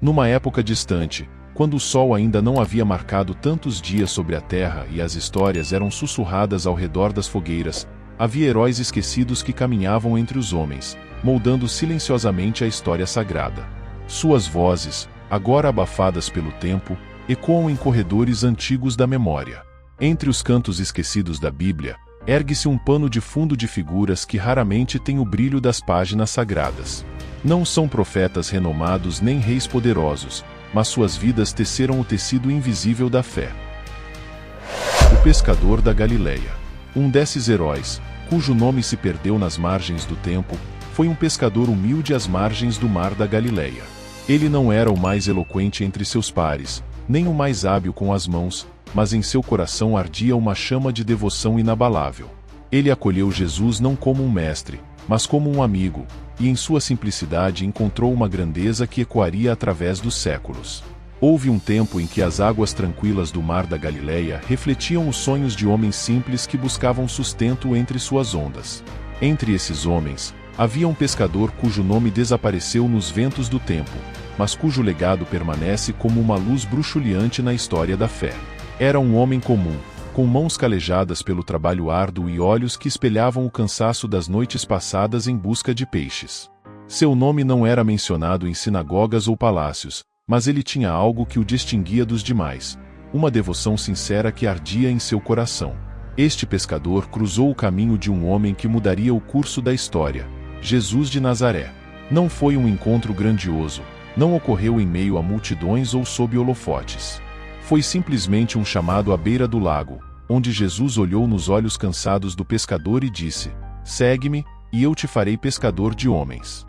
Numa época distante, quando o sol ainda não havia marcado tantos dias sobre a terra e as histórias eram sussurradas ao redor das fogueiras, havia heróis esquecidos que caminhavam entre os homens, moldando silenciosamente a história sagrada. Suas vozes, agora abafadas pelo tempo, ecoam em corredores antigos da memória. Entre os cantos esquecidos da Bíblia, ergue-se um pano de fundo de figuras que raramente têm o brilho das páginas sagradas. Não são profetas renomados nem reis poderosos, mas suas vidas teceram o tecido invisível da fé. O pescador da Galileia. Um desses heróis, cujo nome se perdeu nas margens do tempo, foi um pescador humilde às margens do mar da Galileia. Ele não era o mais eloquente entre seus pares, nem o mais hábil com as mãos, mas em seu coração ardia uma chama de devoção inabalável. Ele acolheu Jesus não como um mestre, mas como um amigo, e em sua simplicidade encontrou uma grandeza que ecoaria através dos séculos. Houve um tempo em que as águas tranquilas do mar da Galileia refletiam os sonhos de homens simples que buscavam sustento entre suas ondas. Entre esses homens, havia um pescador cujo nome desapareceu nos ventos do tempo, mas cujo legado permanece como uma luz bruxuleante na história da fé. Era um homem comum, com mãos calejadas pelo trabalho árduo e olhos que espelhavam o cansaço das noites passadas em busca de peixes. Seu nome não era mencionado em sinagogas ou palácios, mas ele tinha algo que o distinguia dos demais, uma devoção sincera que ardia em seu coração. Este pescador cruzou o caminho de um homem que mudaria o curso da história, Jesus de Nazaré. Não foi um encontro grandioso, não ocorreu em meio a multidões ou sob holofotes. Foi simplesmente um chamado à beira do lago, onde Jesus olhou nos olhos cansados do pescador e disse: "Segue-me, e eu te farei pescador de homens."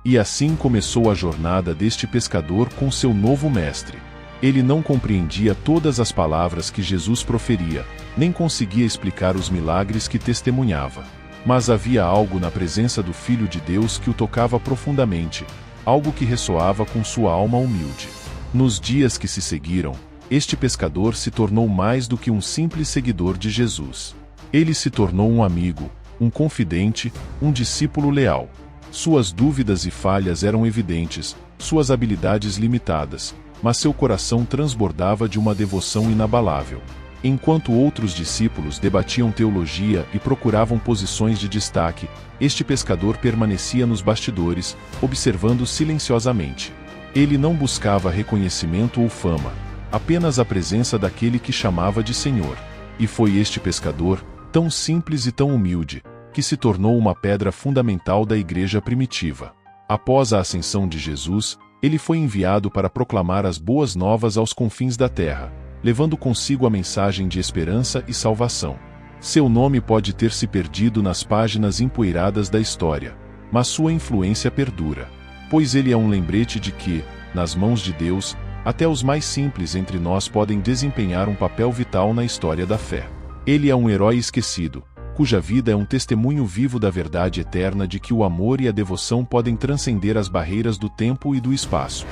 E assim começou a jornada deste pescador com seu novo mestre. Ele não compreendia todas as palavras que Jesus proferia, nem conseguia explicar os milagres que testemunhava. Mas havia algo na presença do Filho de Deus que o tocava profundamente, algo que ressoava com sua alma humilde. Nos dias que se seguiram, este pescador se tornou mais do que um simples seguidor de Jesus. Ele se tornou um amigo, um confidente, um discípulo leal. Suas dúvidas e falhas eram evidentes, suas habilidades limitadas, mas seu coração transbordava de uma devoção inabalável. Enquanto outros discípulos debatiam teologia e procuravam posições de destaque, este pescador permanecia nos bastidores, observando silenciosamente. Ele não buscava reconhecimento ou fama, apenas a presença daquele que chamava de Senhor. E foi este pescador, tão simples e tão humilde, que se tornou uma pedra fundamental da igreja primitiva. Após a ascensão de Jesus, ele foi enviado para proclamar as boas novas aos confins da terra, levando consigo a mensagem de esperança e salvação. Seu nome pode ter se perdido nas páginas empoeiradas da história, mas sua influência perdura, pois ele é um lembrete de que, nas mãos de Deus, até os mais simples entre nós podem desempenhar um papel vital na história da fé. Ele é um herói esquecido, cuja vida é um testemunho vivo da verdade eterna de que o amor e a devoção podem transcender as barreiras do tempo e do espaço.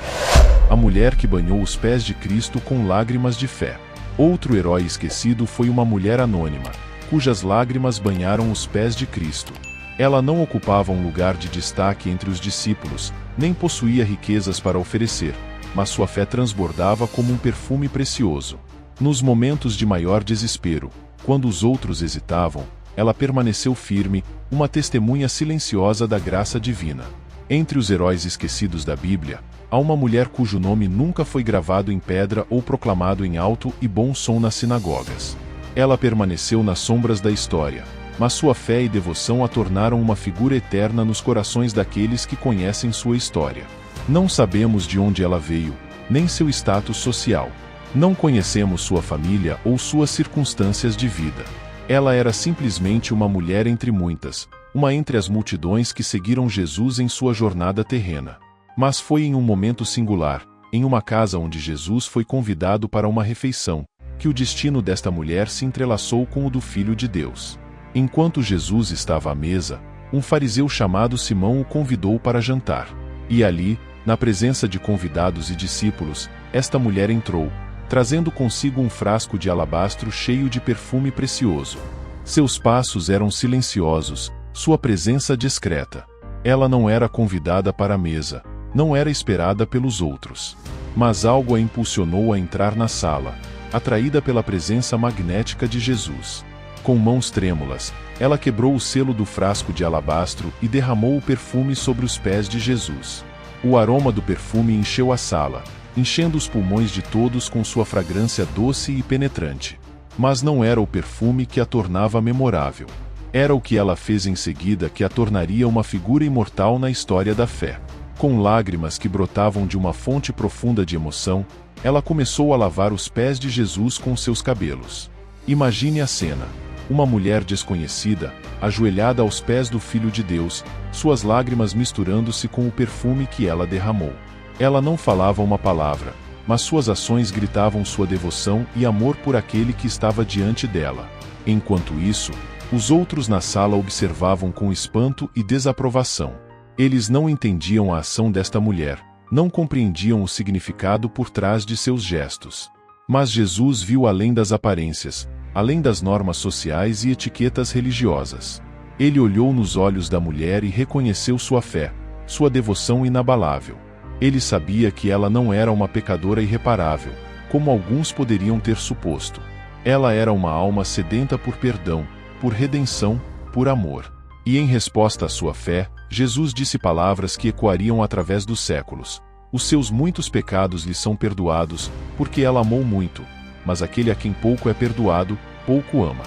A mulher que banhou os pés de Cristo com lágrimas de fé. Outro herói esquecido foi uma mulher anônima, cujas lágrimas banharam os pés de Cristo. Ela não ocupava um lugar de destaque entre os discípulos, nem possuía riquezas para oferecer, mas sua fé transbordava como um perfume precioso. Nos momentos de maior desespero, quando os outros hesitavam, ela permaneceu firme, uma testemunha silenciosa da graça divina. Entre os heróis esquecidos da Bíblia, há uma mulher cujo nome nunca foi gravado em pedra ou proclamado em alto e bom som nas sinagogas. Ela permaneceu nas sombras da história, mas sua fé e devoção a tornaram uma figura eterna nos corações daqueles que conhecem sua história. Não sabemos de onde ela veio, nem seu status social. Não conhecemos sua família ou suas circunstâncias de vida. Ela era simplesmente uma mulher entre muitas, uma entre as multidões que seguiram Jesus em sua jornada terrena. Mas foi em um momento singular, em uma casa onde Jesus foi convidado para uma refeição, que o destino desta mulher se entrelaçou com o do Filho de Deus. Enquanto Jesus estava à mesa, um fariseu chamado Simão o convidou para jantar. E ali, na presença de convidados e discípulos, esta mulher entrou, trazendo consigo um frasco de alabastro cheio de perfume precioso. Seus passos eram silenciosos, sua presença discreta. Ela não era convidada para a mesa, Não era esperada pelos outros. Mas algo a impulsionou a entrar na sala, atraída pela presença magnética de Jesus. Com mãos trêmulas, ela quebrou o selo do frasco de alabastro e derramou o perfume sobre os pés de Jesus. O aroma do perfume encheu a sala, enchendo os pulmões de todos com sua fragrância doce e penetrante. Mas não era o perfume que a tornava memorável. Era o que ela fez em seguida que a tornaria uma figura imortal na história da fé. Com lágrimas que brotavam de uma fonte profunda de emoção, ela começou a lavar os pés de Jesus com seus cabelos. Imagine a cena. Uma mulher desconhecida, ajoelhada aos pés do Filho de Deus, suas lágrimas misturando-se com o perfume que ela derramou. Ela não falava uma palavra, mas suas ações gritavam sua devoção e amor por aquele que estava diante dela. Enquanto isso, os outros na sala observavam com espanto e desaprovação. Eles não entendiam a ação desta mulher, não compreendiam o significado por trás de seus gestos. Mas Jesus viu além das aparências, além das normas sociais e etiquetas religiosas. Ele olhou nos olhos da mulher e reconheceu sua fé, sua devoção inabalável. Ele sabia que ela não era uma pecadora irreparável, como alguns poderiam ter suposto. Ela era uma alma sedenta por perdão, por redenção, por amor. E em resposta à sua fé, Jesus disse palavras que ecoariam através dos séculos. Os seus muitos pecados lhe são perdoados, porque ela amou muito, mas aquele a quem pouco é perdoado, pouco ama.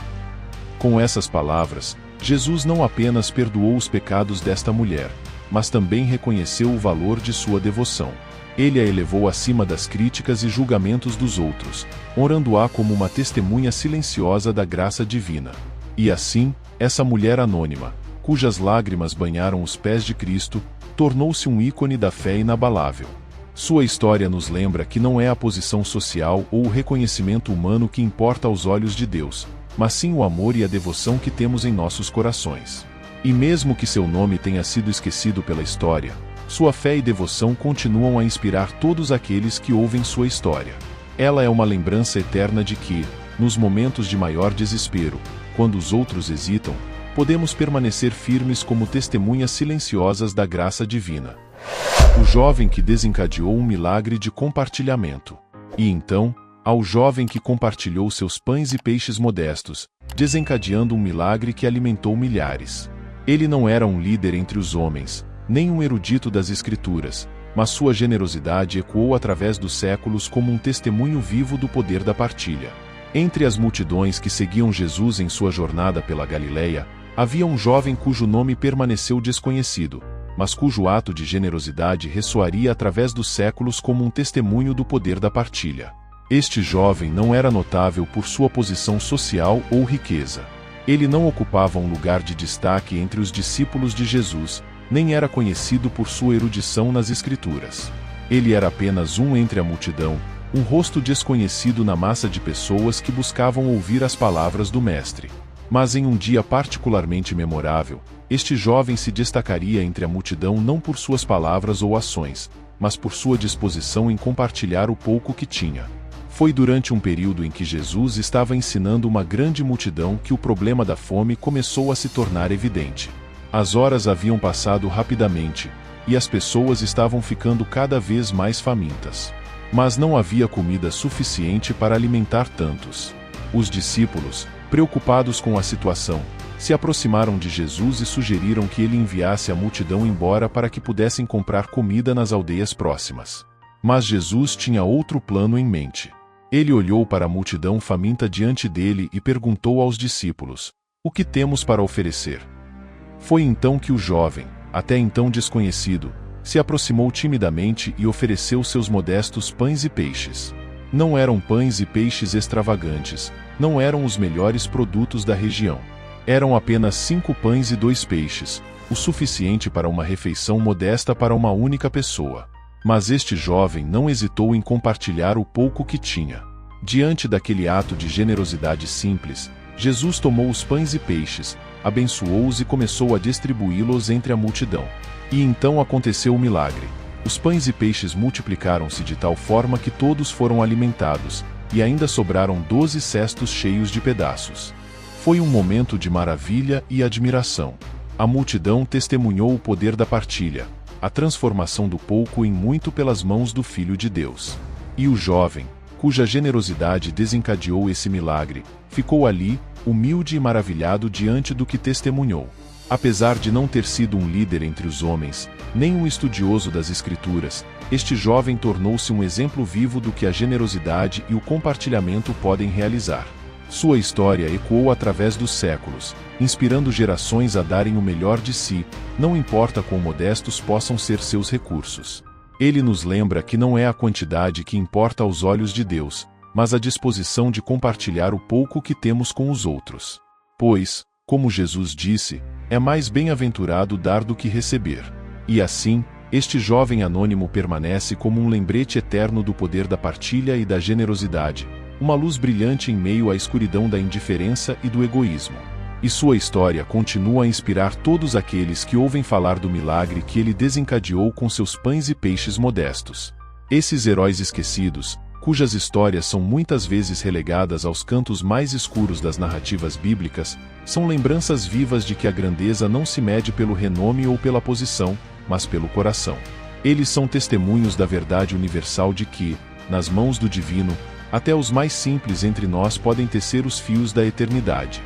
Com essas palavras, Jesus não apenas perdoou os pecados desta mulher, mas também reconheceu o valor de sua devoção. Ele a elevou acima das críticas e julgamentos dos outros, honrando-a como uma testemunha silenciosa da graça divina. E assim, essa mulher anônima, cujas lágrimas banharam os pés de Cristo, tornou-se um ícone da fé inabalável. Sua história nos lembra que não é a posição social ou o reconhecimento humano que importa aos olhos de Deus, mas sim o amor e a devoção que temos em nossos corações. E mesmo que seu nome tenha sido esquecido pela história, sua fé e devoção continuam a inspirar todos aqueles que ouvem sua história. Ela é uma lembrança eterna de que, nos momentos de maior desespero, quando os outros hesitam, podemos permanecer firmes como testemunhas silenciosas da graça divina. O jovem que desencadeou um milagre de compartilhamento. E então, ao jovem que compartilhou seus pães e peixes modestos, desencadeando um milagre que alimentou milhares. Ele não era um líder entre os homens, nem um erudito das Escrituras, mas sua generosidade ecoou através dos séculos como um testemunho vivo do poder da partilha. Entre as multidões que seguiam Jesus em sua jornada pela Galileia, havia um jovem cujo nome permaneceu desconhecido, mas cujo ato de generosidade ressoaria através dos séculos como um testemunho do poder da partilha. Este jovem não era notável por sua posição social ou riqueza. Ele não ocupava um lugar de destaque entre os discípulos de Jesus, nem era conhecido por sua erudição nas Escrituras. Ele era apenas um entre a multidão, um rosto desconhecido na massa de pessoas que buscavam ouvir as palavras do Mestre. Mas em um dia particularmente memorável, este jovem se destacaria entre a multidão não por suas palavras ou ações, mas por sua disposição em compartilhar o pouco que tinha. Foi durante um período em que Jesus estava ensinando uma grande multidão que o problema da fome começou a se tornar evidente. As horas haviam passado rapidamente, e as pessoas estavam ficando cada vez mais famintas. Mas não havia comida suficiente para alimentar tantos. Os discípulos, preocupados com a situação, se aproximaram de Jesus e sugeriram que ele enviasse a multidão embora para que pudessem comprar comida nas aldeias próximas. Mas Jesus tinha outro plano em mente. Ele olhou para a multidão faminta diante dele e perguntou aos discípulos: "O que temos para oferecer?" Foi então que o jovem, até então desconhecido, se aproximou timidamente e ofereceu seus modestos pães e peixes. Não eram pães e peixes extravagantes, não eram os melhores produtos da região. Eram apenas 5 pães e 2 peixes, o suficiente para uma refeição modesta para uma única pessoa. Mas este jovem não hesitou em compartilhar o pouco que tinha. Diante daquele ato de generosidade simples, Jesus tomou os pães e peixes, abençoou-os e começou a distribuí-los entre a multidão. E então aconteceu o milagre. Os pães e peixes multiplicaram-se de tal forma que todos foram alimentados, e ainda sobraram 12 cestos cheios de pedaços. Foi um momento de maravilha e admiração. A multidão testemunhou o poder da partilha. a transformação do pouco em muito pelas mãos do Filho de Deus. E o jovem, cuja generosidade desencadeou esse milagre, ficou ali, humilde e maravilhado diante do que testemunhou. Apesar de não ter sido um líder entre os homens, nem um estudioso das Escrituras, este jovem tornou-se um exemplo vivo do que a generosidade e o compartilhamento podem realizar. Sua história ecoou através dos séculos, inspirando gerações a darem o melhor de si, não importa quão modestos possam ser seus recursos. Ele nos lembra que não é a quantidade que importa aos olhos de Deus, mas a disposição de compartilhar o pouco que temos com os outros. Pois, como Jesus disse, é mais bem-aventurado dar do que receber. E assim, este jovem anônimo permanece como um lembrete eterno do poder da partilha e da generosidade, uma luz brilhante em meio à escuridão da indiferença e do egoísmo. E sua história continua a inspirar todos aqueles que ouvem falar do milagre que ele desencadeou com seus pães e peixes modestos. Esses heróis esquecidos, cujas histórias são muitas vezes relegadas aos cantos mais escuros das narrativas bíblicas, são lembranças vivas de que a grandeza não se mede pelo renome ou pela posição, mas pelo coração. Eles são testemunhos da verdade universal de que, nas mãos do divino, até os mais simples entre nós podem tecer os fios da eternidade.